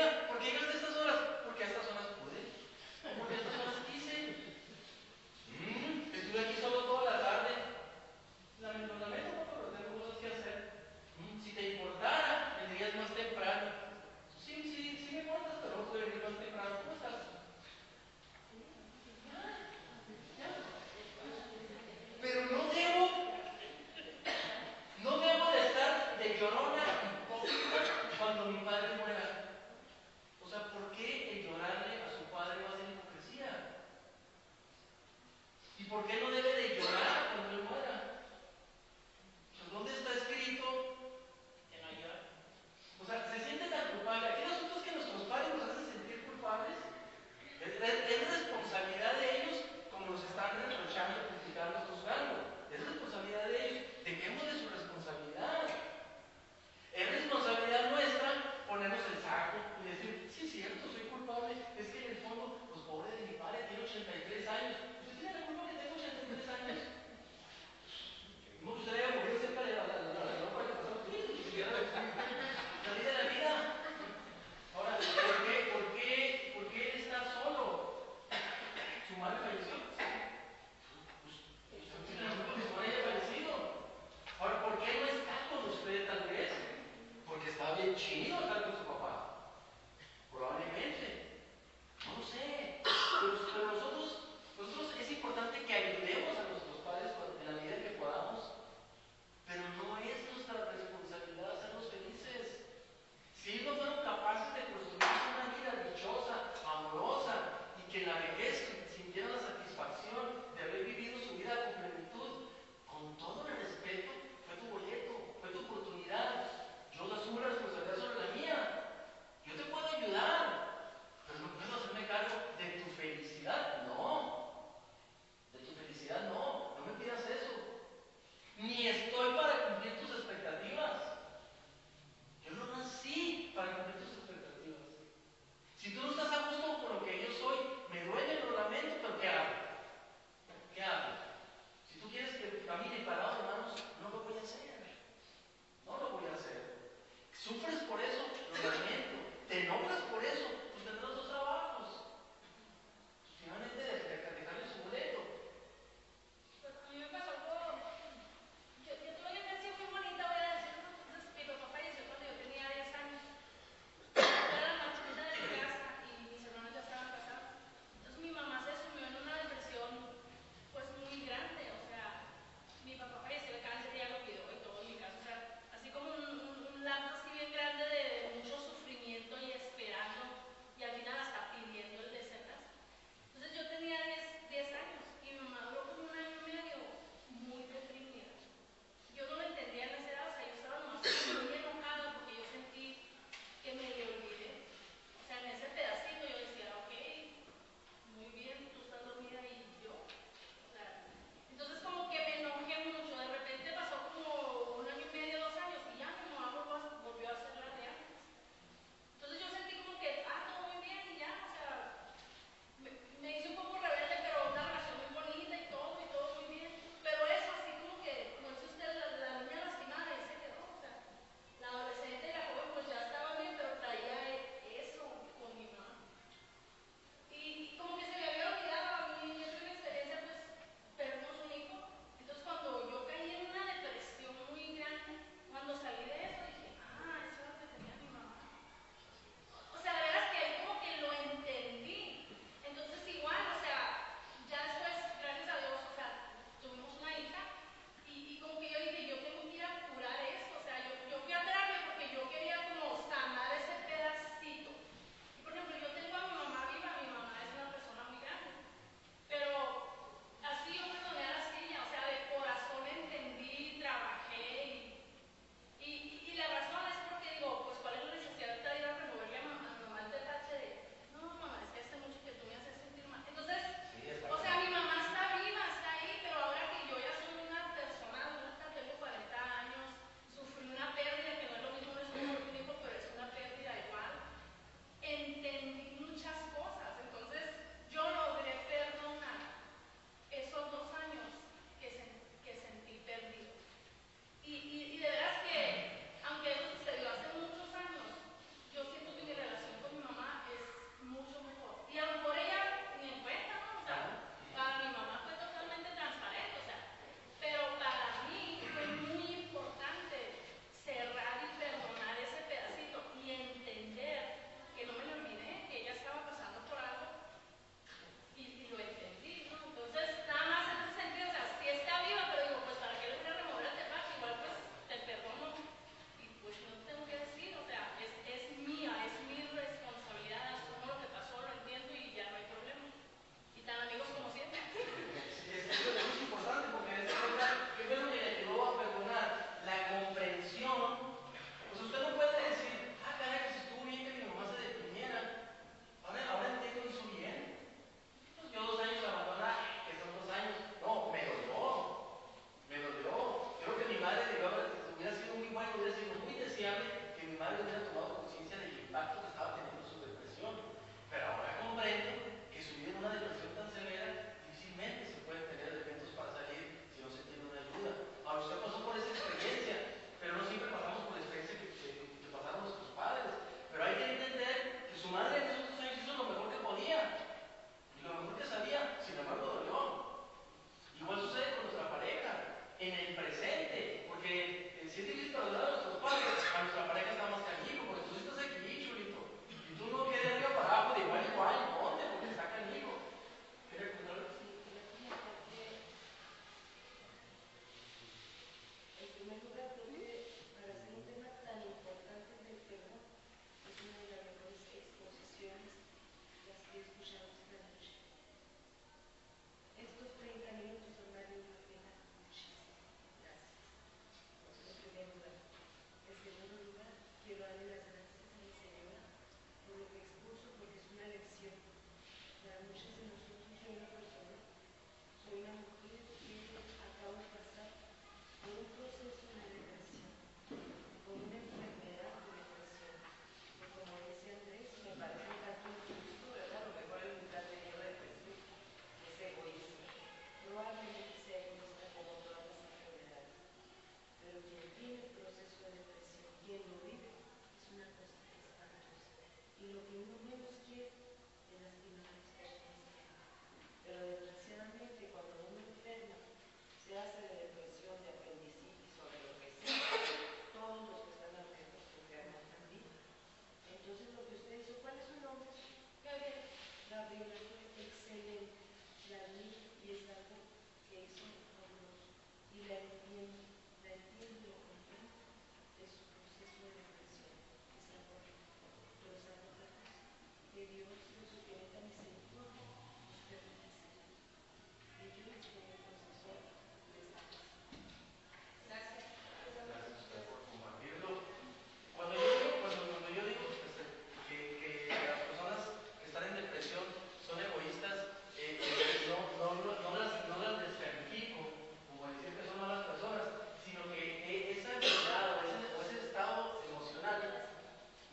Oiga, ¿por qué llegaste a estas horas? Porque a estas horas pude. Porque a estas horas quise. Estuve aquí solo toda la tarde. Lo lamento, papá, pero tengo cosas que hacer. Si te importara, vendrías más temprano. Sí, me importas, pero no puedo venir más temprano. ¿Cómo estás? Ya. Pero no debo de estar de llorona hipócrita cuando mi padre muera. y lo que uno menos quiere es lastimar a las personas. Pero desgraciadamente cuando uno enferma, se hace de depresión, de apendicitis o de lo que sea, todos los que están alrededor se enferman también. Entonces lo que usted hizo, ¿cuál es su nombre? Gabriela. Gabriela fue excelente, la vi y es algo que hizo fabuloso. Y la entiendo y lo comprendo de su proceso de depresión. Es algo horrible. Pero sabe otra cosa, que Dios en su infinita misericordia nos permite salir. Y yo estoy en el proceso de esta cosa. Gracias. Gracias a usted por compartirlo. Cuando yo digo que las personas que están en depresión son egoístas, no las descalifico como decir que son malas personas, sino que esa enfermedad o ese estado emocional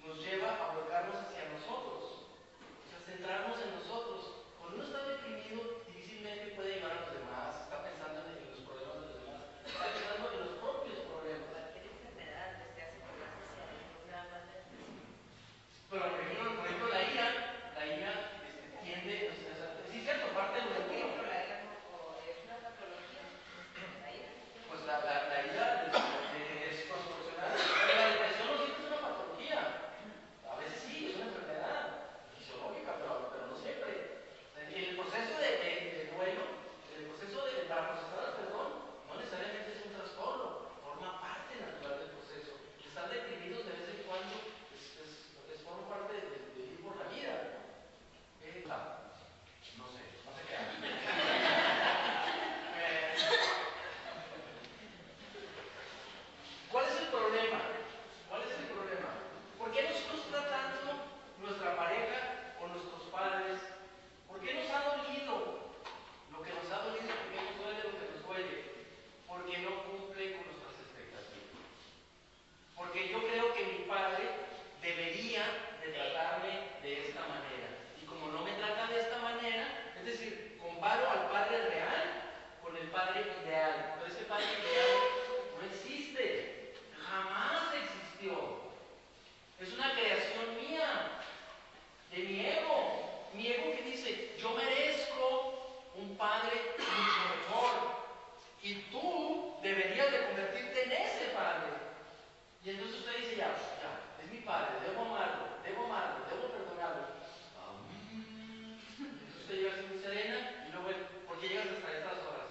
nos lleva a volcarnos hacia nosotros, o sea, centrarnos en nosotros. Cuando uno está deprimido, difícilmente puede llevar a los demás, está pensando en los problemas de los demás, está pensando en los propios problemas. Cualquier enfermedad que te hace volar hacia adentro, nada más de Pero por ejemplo la ira tiende, o sea, sí es cierto, parte del orgullo. la ira es una patología. La ira. Pues la ira es proporcional. Pero la depresión no siempre es una patología. A veces sí, es una enfermedad fisiológica, pero no siempre. El proceso de duelo, para procesar el perdón, no necesariamente es un trastorno, forma parte natural del proceso. Estar deprimidos de vez en cuando forma parte de ir por la vida. No sé qué hago. ¿Cuál es el problema? ¿Cuál es el problema? ¿Por qué nos frustra tanto nuestra pareja o nuestros padres? ¿Por qué nos ha dolido lo que nos ha dolido? ¿Por qué nos duele lo que nos duele? Porque no cumple con nuestras expectativas. Porque yo creo que mi padre debería de tratarme de esta manera. Y como no me trata de esta manera, es decir, comparo al padre real con el padre ideal. Pero ese padre ideal no existe. Jamás existió. Es una creación mía, de mi ego. Mi ego que dice, yo merezco un padre mucho mejor. Y tú deberías de convertirte en ese padre. Y entonces usted dice, ya, es mi padre, debo amarlo, debo perdonarlo. Entonces usted llega así muy serena y luego, ¿por qué llegas hasta estas horas?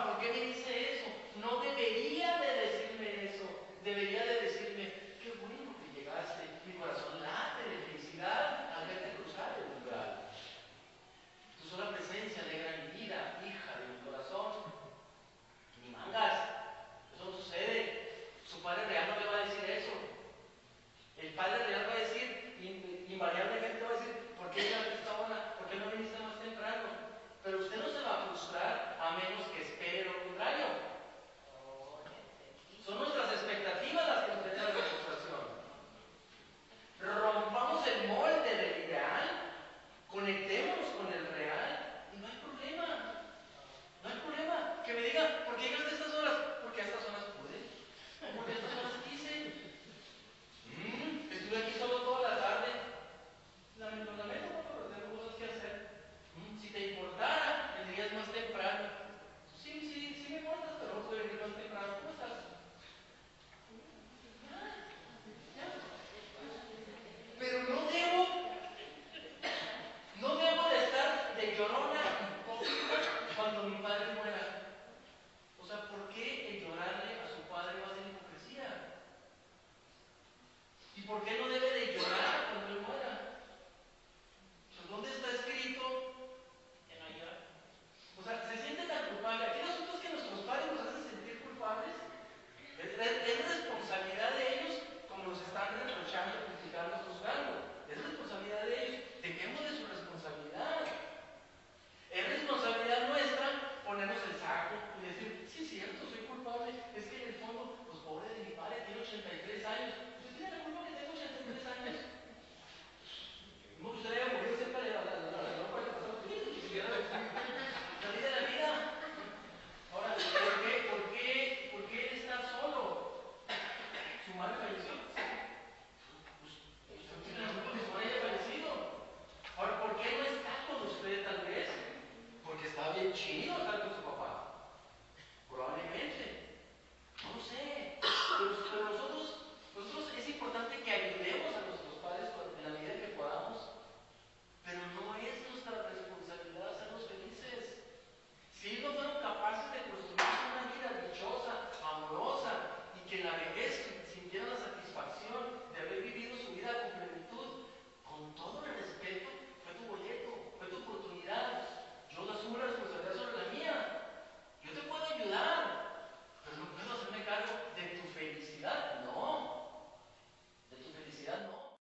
¿Por qué me dice eso? No debería de decirme eso. Debería de decirme, qué bueno que llegaste, mi corazón late de felicidad al verte cruzar el umbral. Tu sola presencia alegra mi vida, hija de mi corazón. Ni mangas, eso no sucede. Su padre real no le va a decir eso. El padre real va a decir, invariablemente va a decir, ¿por qué llegaste a esta hora? ¿Por qué no viniste más temprano? Pero usted no se va a frustrar a menos que espero